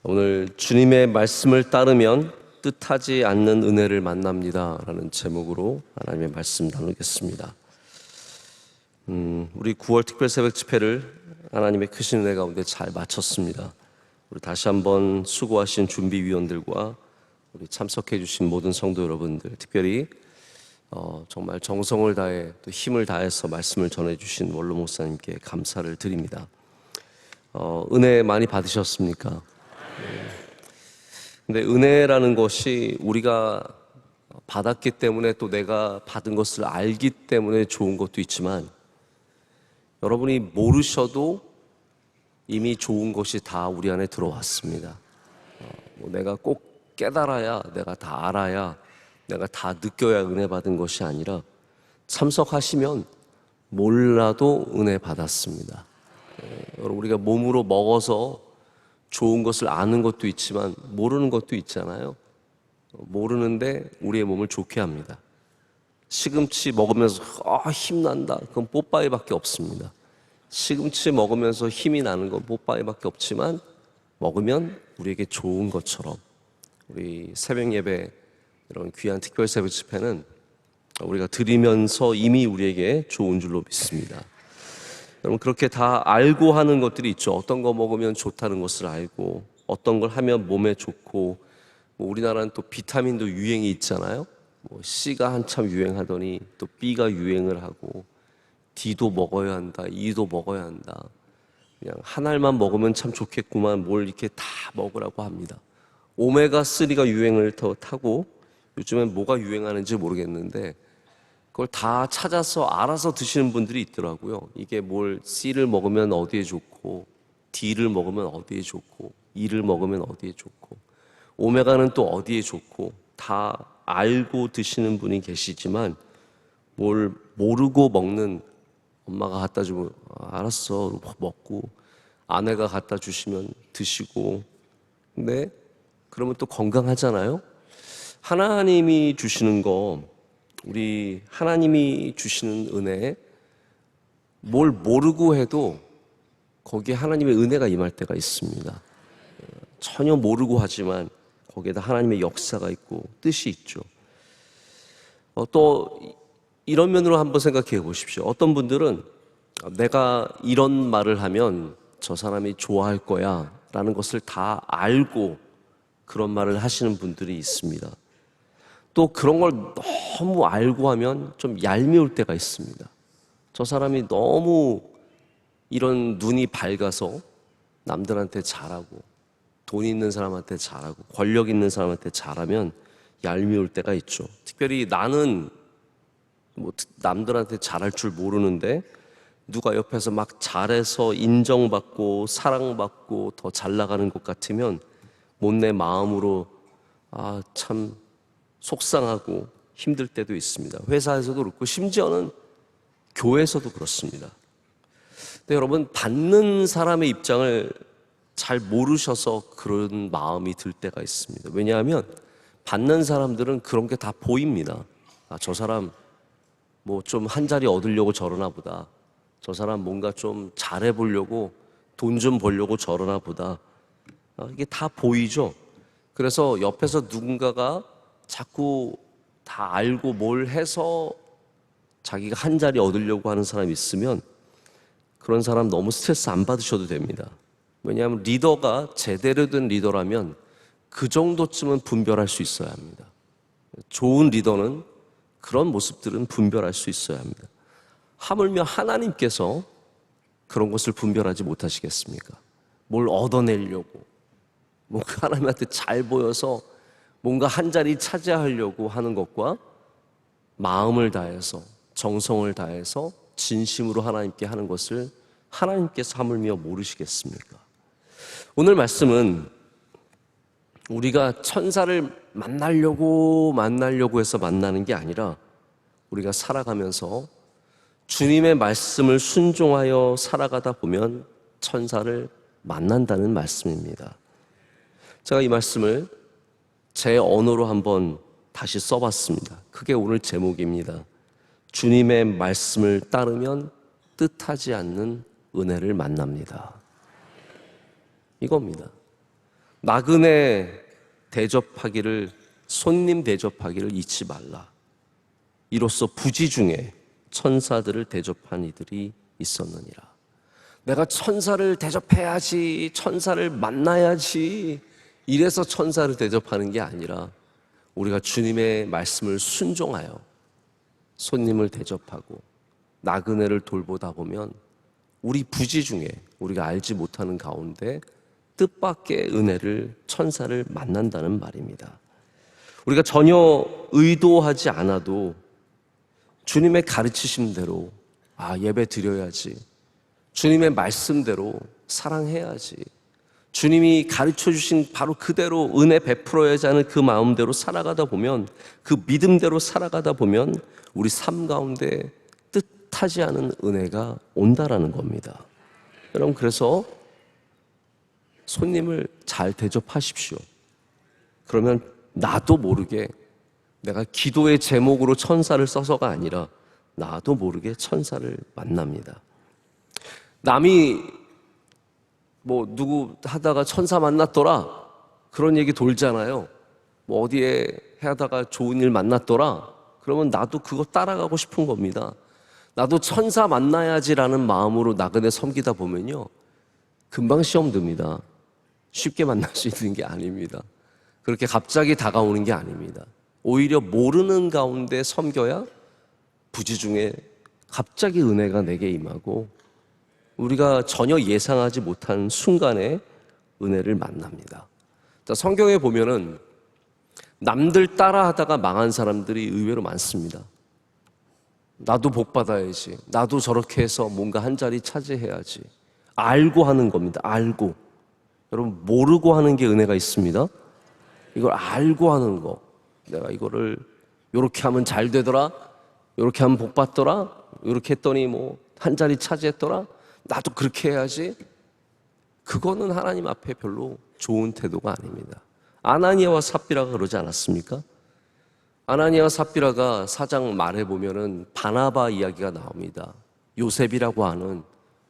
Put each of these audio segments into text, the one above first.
오늘 주님의 말씀을 따르면 뜻하지 않는 은혜를 만납니다 라는 제목으로 하나님의 말씀 나누겠습니다. 우리 9월 특별 새벽 집회를 하나님의 크신 은혜 가운데 잘 마쳤습니다. 우리 다시 한번 수고하신 준비위원들과 우리 참석해 주신 모든 성도 여러분들, 특별히 정말 정성을 다해 또 힘을 다해서 말씀을 전해 주신 원로 목사님께 감사를 드립니다. 은혜 많이 받으셨습니까? 근데 은혜라는 것이 우리가 받았기 때문에 또 내가 받은 것을 알기 때문에 좋은 것도 있지만, 여러분이 모르셔도 이미 좋은 것이 다 우리 안에 들어왔습니다. 내가 꼭 깨달아야, 내가 다 알아야, 내가 다 느껴야 은혜 받은 것이 아니라 참석하시면 몰라도 은혜 받았습니다. 여러분, 우리가 몸으로 먹어서 좋은 것을 아는 것도 있지만 모르는 것도 있잖아요. 모르는데 우리의 몸을 좋게 합니다. 시금치 먹으면서 힘난다, 그건 뽀빠이밖에 없습니다. 시금치 먹으면서 힘이 나는 건 뽀빠이밖에 없지만 먹으면 우리에게 좋은 것처럼, 우리 새벽 예배, 이런 귀한 특별 새벽 집회는 우리가 드리면서 이미 우리에게 좋은 줄로 믿습니다. 여러분, 그렇게 다 알고 하는 것들이 있죠. 어떤 거 먹으면 좋다는 것을 알고, 어떤 걸 하면 몸에 좋고, 우리나라는 또 비타민도 유행이 있잖아요. C가 한참 유행하더니 또 B가 유행을 하고, D도 먹어야 한다, E도 먹어야 한다. 그냥 한 알만 먹으면 참 좋겠구만, 뭘 이렇게 다 먹으라고 합니다. 오메가3가 유행을 더 타고, 요즘엔 뭐가 유행하는지 모르겠는데 그걸 다 찾아서 알아서 드시는 분들이 있더라고요. 이게 뭘 C를 먹으면 어디에 좋고, D를 먹으면 어디에 좋고, E를 먹으면 어디에 좋고, 오메가는 또 어디에 좋고, 다 알고 드시는 분이 계시지만 뭘 모르고 먹는, 엄마가 갖다 주면 알았어 먹고, 아내가 갖다 주시면 드시고, 근데 그러면 또 건강하잖아요. 하나님이 주시는 거, 우리 하나님이 주시는 은혜, 뭘 모르고 해도 거기에 하나님의 은혜가 임할 때가 있습니다. 전혀 모르고 하지만 거기에다 하나님의 역사가 있고 뜻이 있죠. 또 이런 면으로 한번 생각해 보십시오. 어떤 분들은 내가 이런 말을 하면 저 사람이 좋아할 거야 라는 것을 다 알고 그런 말을 하시는 분들이 있습니다. 또 그런 걸 너무 알고 하면 좀 얄미울 때가 있습니다. 저 사람이 너무 이런 눈이 밝아서 남들한테 잘하고, 돈 있는 사람한테 잘하고, 권력 있는 사람한테 잘하면 얄미울 때가 있죠. 특별히 나는 남들한테 잘할 줄 모르는데 누가 옆에서 막 잘해서 인정받고 사랑받고 더 잘 나가는 것 같으면 못내 마음으로 참 속상하고 힘들 때도 있습니다. 회사에서도 그렇고 심지어는 교회에서도 그렇습니다. 근데 여러분, 받는 사람의 입장을 잘 모르셔서 그런 마음이 들 때가 있습니다. 왜냐하면 받는 사람들은 그런 게 다 보입니다. 저 사람 좀 한 자리 얻으려고 저러나 보다, 저 사람 뭔가 좀 잘해보려고, 돈 좀 벌려고 저러나 보다, 이게 다 보이죠. 그래서 옆에서 누군가가 자꾸 다 알고 뭘 해서 자기가 한 자리 얻으려고 하는 사람이 있으면 그런 사람 너무 스트레스 안 받으셔도 됩니다. 왜냐하면 리더가 제대로 된 리더라면 그 정도쯤은 분별할 수 있어야 합니다. 좋은 리더는 그런 모습들은 분별할 수 있어야 합니다. 하물며 하나님께서 그런 것을 분별하지 못하시겠습니까? 뭘 얻어내려고, 뭔가 하나님한테 잘 보여서 뭔가 한 자리 차지하려고 하는 것과 마음을 다해서, 정성을 다해서 진심으로 하나님께 하는 것을 하나님께서 하물며 모르시겠습니까? 오늘 말씀은 우리가 천사를 만나려고 해서 만나는 게 아니라, 우리가 살아가면서 주님의 말씀을 순종하여 살아가다 보면 천사를 만난다는 말씀입니다. 제가 이 말씀을 제 언어로 한번 다시 써봤습니다. 그게 오늘 제목입니다. 주님의 말씀을 따르면 뜻하지 않는 은혜를 만납니다. 이겁니다. 나그네 대접하기를, 손님 대접하기를 잊지 말라. 이로써 부지 중에 천사들을 대접한 이들이 있었느니라. 내가 천사를 대접해야지, 천사를 만나야지, 이래서 천사를 대접하는 게 아니라 우리가 주님의 말씀을 순종하여 손님을 대접하고 나그네를 돌보다 보면 우리 부지 중에 우리가 알지 못하는 가운데 뜻밖의 은혜를, 천사를 만난다는 말입니다. 우리가 전혀 의도하지 않아도 주님의 가르치심대로 예배 드려야지, 주님의 말씀대로 사랑해야지, 주님이 가르쳐 주신 바로 그대로 은혜 베풀어야지 하는 그 마음대로 살아가다 보면, 그 믿음대로 살아가다 보면 우리 삶 가운데 뜻하지 않은 은혜가 온다라는 겁니다. 여러분, 그래서 손님을 잘 대접하십시오. 그러면 나도 모르게, 내가 기도의 제목으로 천사를 써서가 아니라 나도 모르게 천사를 만납니다. 남이 누구 하다가 천사 만났더라, 그런 얘기 돌잖아요. 어디에 하다가 좋은 일 만났더라, 그러면 나도 그거 따라가고 싶은 겁니다. 나도 천사 만나야지라는 마음으로 나그네 섬기다 보면요, 금방 시험 듭니다. 쉽게 만날 수 있는 게 아닙니다. 그렇게 갑자기 다가오는 게 아닙니다. 오히려 모르는 가운데 섬겨야 부지 중에 갑자기 은혜가 내게 임하고 우리가 전혀 예상하지 못한 순간에 은혜를 만납니다. 자, 성경에 보면은 남들 따라하다가 망한 사람들이 의외로 많습니다. 나도 복 받아야지, 나도 저렇게 해서 뭔가 한 자리 차지해야지, 알고 하는 겁니다. 알고. 여러분, 모르고 하는 게 은혜가 있습니다. 이걸 알고 하는 거, 내가 이거를 요렇게 하면 잘 되더라, 요렇게 하면 복 받더라, 요렇게 했더니 한 자리 차지했더라, 나도 그렇게 해야지. 그거는 하나님 앞에 별로 좋은 태도가 아닙니다. 아나니아와 삽비라가 그러지 않았습니까? 아나니아와 삽비라가 4장 말에 보면은 바나바 이야기가 나옵니다. 요셉이라고 하는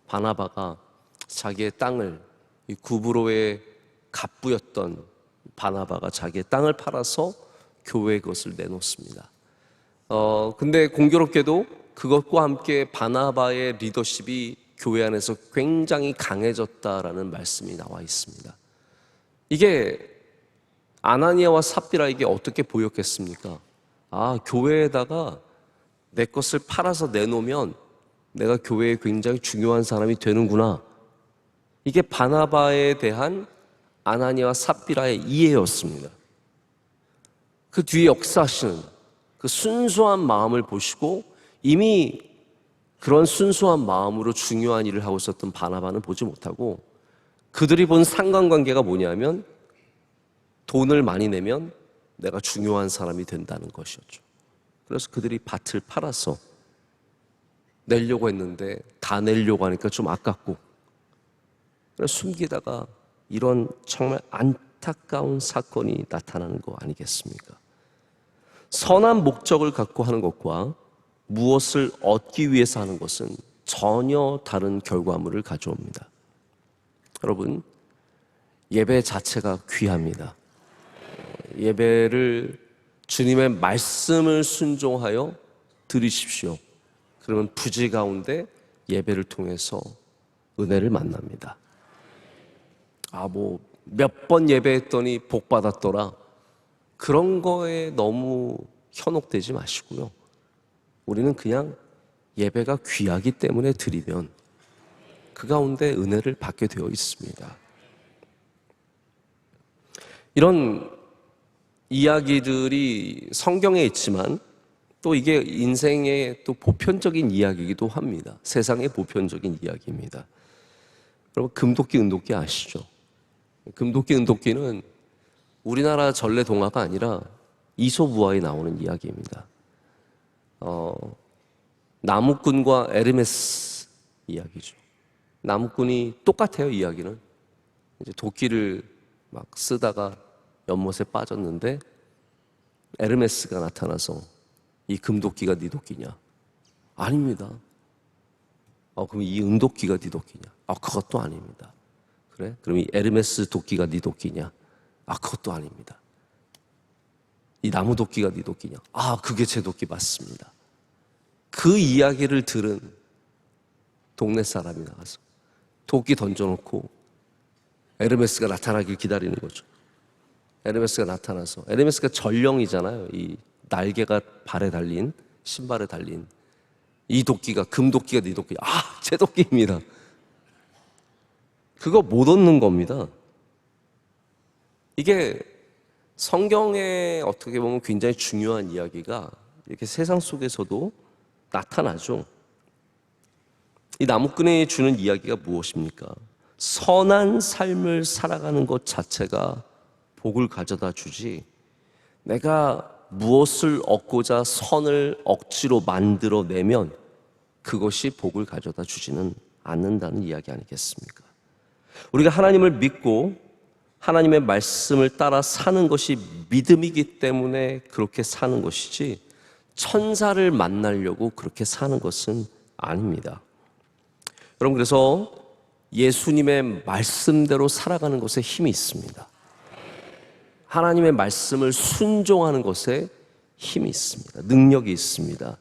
바나바가 자기의 땅을, 이 구브로의 갑부였던 바나바가 자기의 땅을 팔아서 교회에 그것을 내놓습니다. 근데 공교롭게도 그것과 함께 바나바의 리더십이 교회 안에서 굉장히 강해졌다라는 말씀이 나와 있습니다. 이게 아나니아와 삽비라에게 어떻게 보였겠습니까? 교회에다가 내 것을 팔아서 내놓으면 내가 교회에 굉장히 중요한 사람이 되는구나. 이게 바나바에 대한 아나니아와 삽비라의 이해였습니다. 그 뒤에 역사하시는 그 순수한 마음을 보시고 이미 그런 순수한 마음으로 중요한 일을 하고 있었던 바나바는 보지 못하고 그들이 본 상관관계가 뭐냐면 돈을 많이 내면 내가 중요한 사람이 된다는 것이었죠. 그래서 그들이 밭을 팔아서 내려고 했는데 다 내려고 하니까 좀 아깝고 그래서 숨기다가 이런 정말 안타까운 사건이 나타나는 거 아니겠습니까? 선한 목적을 갖고 하는 것과 무엇을 얻기 위해서 하는 것은 전혀 다른 결과물을 가져옵니다. 여러분, 예배 자체가 귀합니다. 예배를 주님의 말씀을 순종하여 드리십시오. 그러면 부지 가운데 예배를 통해서 은혜를 만납니다. 몇 번 예배했더니 복 받았더라, 그런 거에 너무 현혹되지 마시고요. 우리는 그냥 예배가 귀하기 때문에 드리면 그 가운데 은혜를 받게 되어 있습니다. 이런 이야기들이 성경에 있지만 또 이게 인생의 또 보편적인 이야기이기도 합니다. 세상의 보편적인 이야기입니다. 여러분, 금도끼, 은도끼 아시죠? 금도끼, 은도끼는 우리나라 전래 동화가 아니라 이솝우화에 나오는 이야기입니다. 나무꾼과 에르메스 이야기죠. 나무꾼이 똑같아요. 이야기는 이제 도끼를 막 쓰다가 연못에 빠졌는데 에르메스가 나타나서 이 금도끼가 네 도끼냐? 아닙니다. 그럼 이 은도끼가 네 도끼냐? 그것도 아닙니다. 그래? 그럼 이 에르메스 도끼가 네 도끼냐? 그것도 아닙니다. 이 나무 도끼가 네 도끼냐? 그게 제 도끼 맞습니다. 그 이야기를 들은 동네 사람이 나가서 도끼 던져놓고 에르메스가 나타나길 기다리는 거죠. 에르메스가 나타나서, 에르메스가 전령이잖아요. 이 날개가 발에 달린, 신발에 달린 이 도끼가, 금도끼가 네 도끼. 제 도끼입니다. 그거 못 얻는 겁니다. 이게 성경에 어떻게 보면 굉장히 중요한 이야기가 이렇게 세상 속에서도 나타나죠. 이 나무꾼이 주는 이야기가 무엇입니까? 선한 삶을 살아가는 것 자체가 복을 가져다 주지, 내가 무엇을 얻고자 선을 억지로 만들어내면 그것이 복을 가져다 주지는 않는다는 이야기 아니겠습니까? 우리가 하나님을 믿고 하나님의 말씀을 따라 사는 것이 믿음이기 때문에 그렇게 사는 것이지, 천사를 만나려고 그렇게 사는 것은 아닙니다. 여러분, 그래서 예수님의 말씀대로 살아가는 것에 힘이 있습니다. 하나님의 말씀을 순종하는 것에 힘이 있습니다. 능력이 있습니다.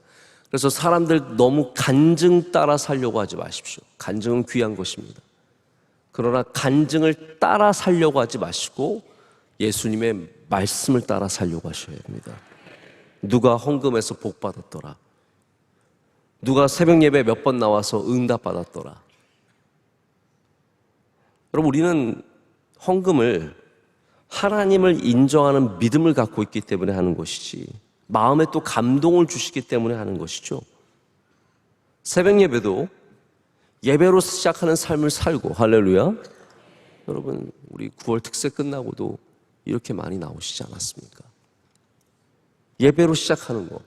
그래서 사람들 너무 간증 따라 살려고 하지 마십시오. 간증은 귀한 것입니다. 그러나 간증을 따라 살려고 하지 마시고 예수님의 말씀을 따라 살려고 하셔야 합니다. 누가 헌금해서 복 받았더라, 누가 새벽 예배 몇 번 나와서 응답 받았더라. 여러분, 우리는 헌금을 하나님을 인정하는 믿음을 갖고 있기 때문에 하는 것이지, 마음에 또 감동을 주시기 때문에 하는 것이죠. 새벽 예배도 예배로 시작하는 삶을 살고, 할렐루야. 여러분, 우리 9월 특세 끝나고도 이렇게 많이 나오시지 않았습니까? 예배로 시작하는 거.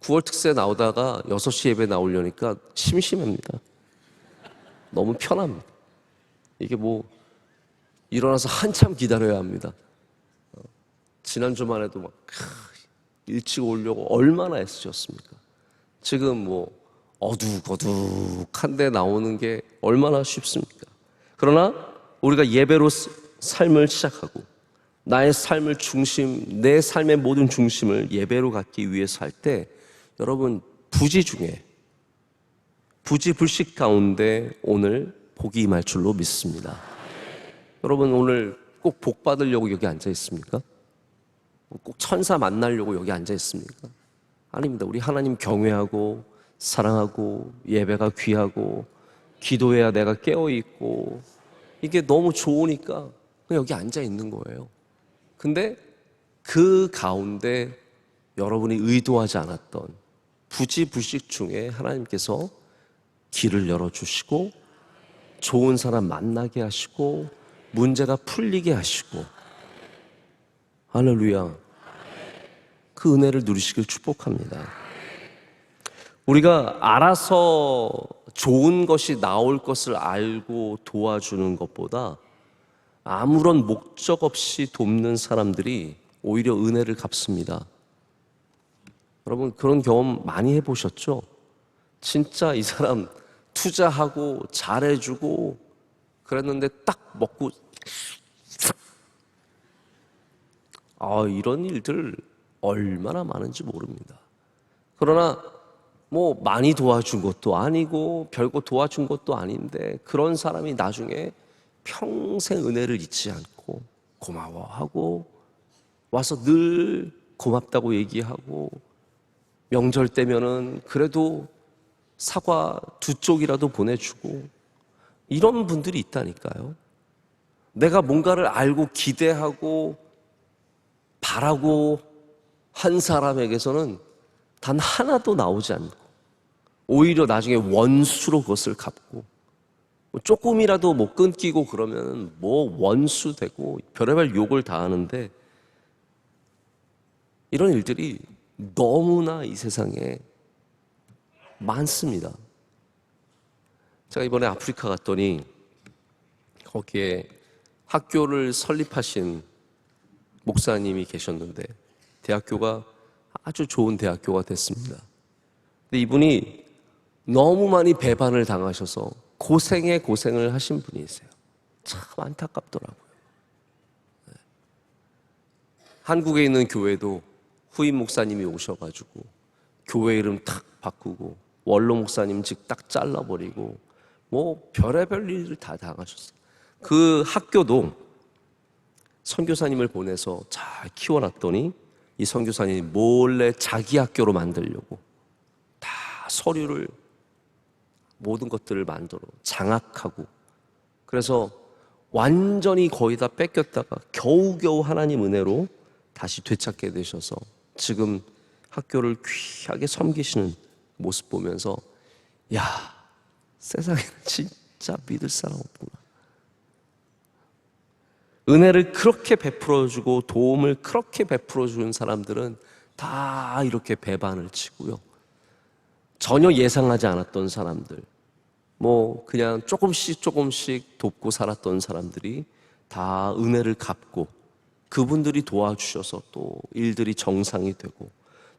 9월 특세 나오다가 6시 예배 나오려니까 심심합니다. 너무 편합니다. 이게 일어나서 한참 기다려야 합니다. 지난주만 해도 일찍 오려고 얼마나 애쓰셨습니까? 지금 어둑어둑한데 나오는 게 얼마나 쉽습니까? 그러나 우리가 예배로 삶을 시작하고 나의 삶을 중심, 내 삶의 모든 중심을 예배로 갖기 위해서 할 때, 여러분, 부지불식 가운데 오늘 복이 임할 줄로 믿습니다. 여러분, 오늘 꼭 복 받으려고 여기 앉아 있습니까? 꼭 천사 만나려고 여기 앉아 있습니까? 아닙니다. 우리 하나님 경외하고 사랑하고 예배가 귀하고 기도해야 내가 깨어있고, 이게 너무 좋으니까 그냥 여기 앉아 있는 거예요. 근데 그 가운데 여러분이 의도하지 않았던 부지불식 중에 하나님께서 길을 열어주시고 좋은 사람 만나게 하시고 문제가 풀리게 하시고, 할렐루야, 그 은혜를 누리시길 축복합니다. 우리가 알아서 좋은 것이 나올 것을 알고 도와주는 것보다 아무런 목적 없이 돕는 사람들이 오히려 은혜를 갚습니다. 여러분, 그런 경험 많이 해보셨죠? 진짜 이 사람 투자하고 잘해주고 그랬는데 딱 먹고 이런 일들 얼마나 많은지 모릅니다. 그러나 많이 도와준 것도 아니고 별거 도와준 것도 아닌데 그런 사람이 나중에 평생 은혜를 잊지 않고 고마워하고 와서 늘 고맙다고 얘기하고, 명절 때면은 그래도 사과 2쪽이라도 보내주고, 이런 분들이 있다니까요. 내가 뭔가를 알고 기대하고 바라고 한 사람에게서는 단 하나도 나오지 않고 오히려 나중에 원수로 그것을 갚고, 조금이라도 끊기고 그러면 원수 되고 별의별 욕을 다 하는데, 이런 일들이 너무나 이 세상에 많습니다. 제가 이번에 아프리카 갔더니 거기에 학교를 설립하신 목사님이 계셨는데, 대학교가 아주 좋은 대학교가 됐습니다. 근데 이분이 너무 많이 배반을 당하셔서 고생을 하신 분이세요. 참 안타깝더라고요. 한국에 있는 교회도 후임 목사님이 오셔가지고 교회 이름 탁 바꾸고 원로 목사님 직 딱 잘라버리고 뭐 별의별 일을 다 당하셨어요. 그 학교도 선교사님을 보내서 잘 키워놨더니 이 선교사님이 몰래 자기 학교로 만들려고 다 서류를 모든 것들을 만들어 장악하고, 그래서 완전히 거의 다 뺏겼다가 겨우겨우 하나님 은혜로 다시 되찾게 되셔서 지금 학교를 귀하게 섬기시는 모습 보면서 야, 세상에는 진짜 믿을 사람 없구나. 은혜를 그렇게 베풀어주고 도움을 그렇게 베풀어주는 사람들은 다 이렇게 배반을 치고요, 전혀 예상하지 않았던 사람들, 뭐 그냥 조금씩 돕고 살았던 사람들이 다 은혜를 갚고 그분들이 도와주셔서 또 일들이 정상이 되고,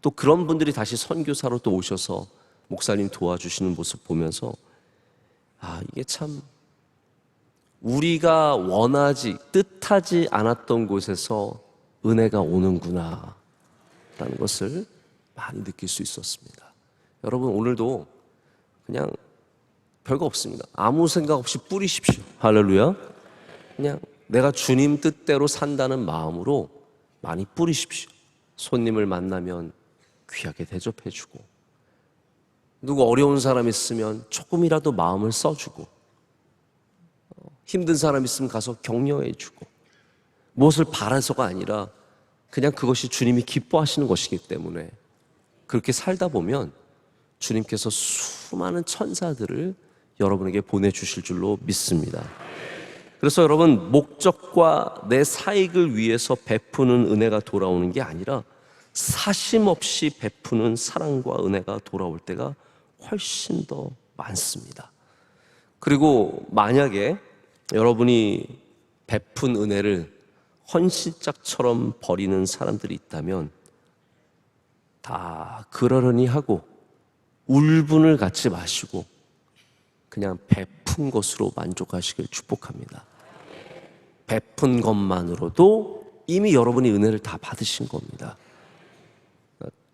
또 그런 분들이 다시 선교사로 또 오셔서 목사님 도와주시는 모습 보면서 아, 이게 참 우리가 원하지 뜻하지 않았던 곳에서 은혜가 오는구나 라는 것을 많이 느낄 수 있었습니다. 여러분, 오늘도 그냥 별거 없습니다. 아무 생각 없이 뿌리십시오. 할렐루야. 그냥 내가 주님 뜻대로 산다는 마음으로 많이 뿌리십시오. 손님을 만나면 귀하게 대접해주고, 누구 어려운 사람 있으면 조금이라도 마음을 써주고, 힘든 사람 있으면 가서 격려해주고, 무엇을 바라서가 아니라 그냥 그것이 주님이 기뻐하시는 것이기 때문에 그렇게 살다 보면 주님께서 수많은 천사들을 여러분에게 보내주실 줄로 믿습니다. 그래서 여러분, 목적과 내 사익을 위해서 베푸는 은혜가 돌아오는 게 아니라 사심 없이 베푸는 사랑과 은혜가 돌아올 때가 훨씬 더 많습니다. 그리고 만약에 여러분이 베푼 은혜를 헌신짝처럼 버리는 사람들이 있다면 다 그러려니 하고 울분을 갖지 마시고 그냥 베푼 것으로 만족하시길 축복합니다. 베푼 것만으로도 이미 여러분이 은혜를 다 받으신 겁니다.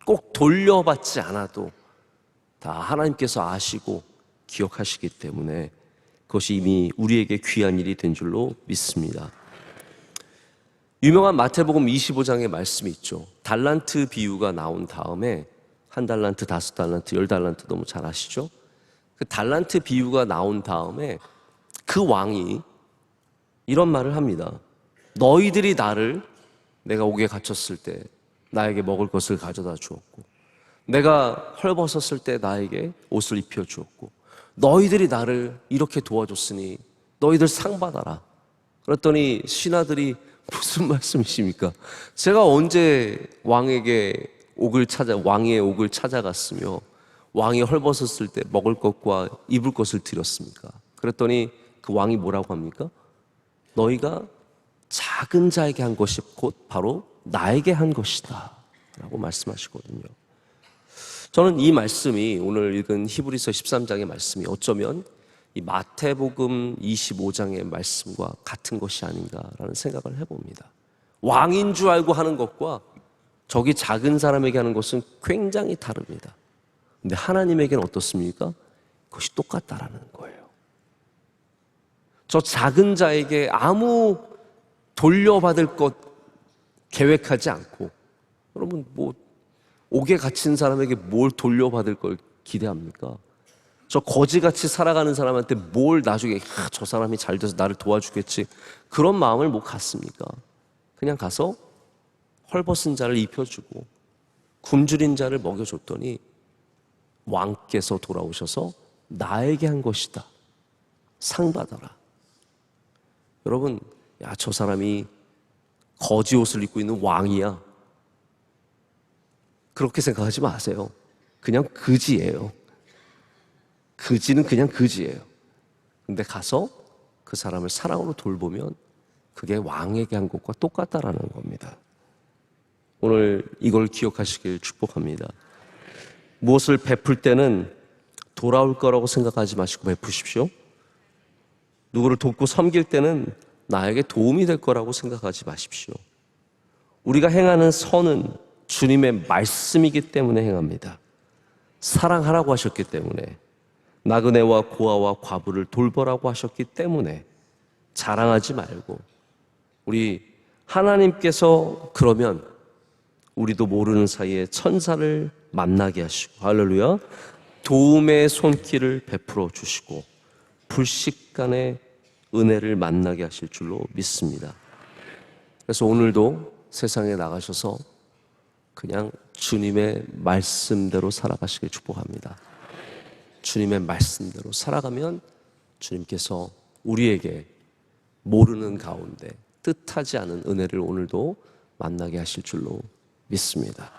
꼭 돌려받지 않아도 다 하나님께서 아시고 기억하시기 때문에 그것이 이미 우리에게 귀한 일이 된 줄로 믿습니다. 유명한 마태복음 25장의 말씀이 있죠. 달란트 비유가 나온 다음에 1달란트, 5달란트, 10달란트 너무 잘 아시죠? 그 달란트 비유가 나온 다음에 그 왕이 이런 말을 합니다. 너희들이 나를 내가 옥에 갇혔을 때 나에게 먹을 것을 가져다 주었고, 내가 헐벗었을 때 나에게 옷을 입혀 주었고, 너희들이 나를 이렇게 도와줬으니 너희들 상 받아라. 그랬더니 신하들이 무슨 말씀이십니까? 제가 언제 왕의 옥을 찾아갔으며 왕이 헐벗었을 때 먹을 것과 입을 것을 드렸습니까? 그랬더니 그 왕이 뭐라고 합니까? 너희가 작은 자에게 한 것이 곧 바로 나에게 한 것이다 라고 말씀하시거든요. 저는 이 말씀이, 오늘 읽은 히브리서 13장의 말씀이 어쩌면 이 마태복음 25장의 말씀과 같은 것이 아닌가라는 생각을 해봅니다. 왕인 줄 알고 하는 것과 저기 작은 사람에게 하는 것은 굉장히 다릅니다. 근데 하나님에게는 어떻습니까? 그것이 똑같다라는 거예요. 저 작은 자에게 아무 돌려받을 것 계획하지 않고, 여러분 뭐 옥에 갇힌 사람에게 뭘 돌려받을 걸 기대합니까? 저 거지같이 살아가는 사람한테 뭘 나중에 저 사람이 잘 돼서 나를 도와주겠지, 그런 마음을 못 갖습니까? 그냥 가서 헐벗은 자를 입혀주고 굶주린 자를 먹여줬더니 왕께서 돌아오셔서 나에게 한 것이다, 상 받아라. 여러분, 야, 저 사람이 거지 옷을 입고 있는 왕이야, 그렇게 생각하지 마세요. 그냥 그지예요. 그지는 그냥 그지예요. 근데 가서 그 사람을 사랑으로 돌보면 그게 왕에게 한 것과 똑같다라는 겁니다. 오늘 이걸 기억하시길 축복합니다. 무엇을 베풀 때는 돌아올 거라고 생각하지 마시고 베푸십시오. 누구를 돕고 섬길 때는 나에게 도움이 될 거라고 생각하지 마십시오. 우리가 행하는 선은 주님의 말씀이기 때문에 행합니다. 사랑하라고 하셨기 때문에, 나그네와 고아와 과부를 돌보라고 하셨기 때문에 자랑하지 말고, 우리 하나님께서 그러면 우리도 모르는 사이에 천사를 만나게 하시고, 할렐루야, 도움의 손길을 베풀어 주시고 불식간에 은혜를 만나게 하실 줄로 믿습니다. 그래서 오늘도 세상에 나가셔서 그냥 주님의 말씀대로 살아가시길 축복합니다. 주님의 말씀대로 살아가면 주님께서 우리에게 모르는 가운데 뜻하지 않은 은혜를 오늘도 만나게 하실 줄로 믿습니다.